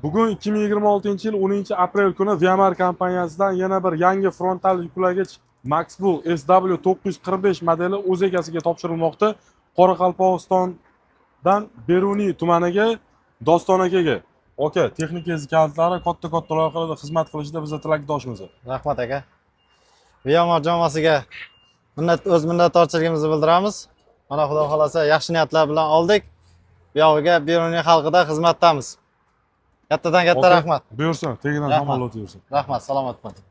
Bugun 2026-yil 10-aprel kuni Viamar kompaniyasidan yana bir yangi frontal yuklagich Maxbull SW945 modeli o'z egasiga topshirilmoqda. Qoraqalpog'istondan Beruniy tumaniga Doston akaga. Aka, texnika kalitlari katta loyihalarda xizmat qilishda biz tilakdoshmiz. Rahmat aka. Viamar jamoasiga o'z minnatdorchiligimizni bildiramiz. Mana Xudo xolasa yaxshi niyatlar bilan oldik. Buyog'iga Beruniy xalqida xizmatdamiz. Kattadan katta rahmat. Buyursin, tegidan hamon o'tayversin. Rahmat, salomat bo'ling.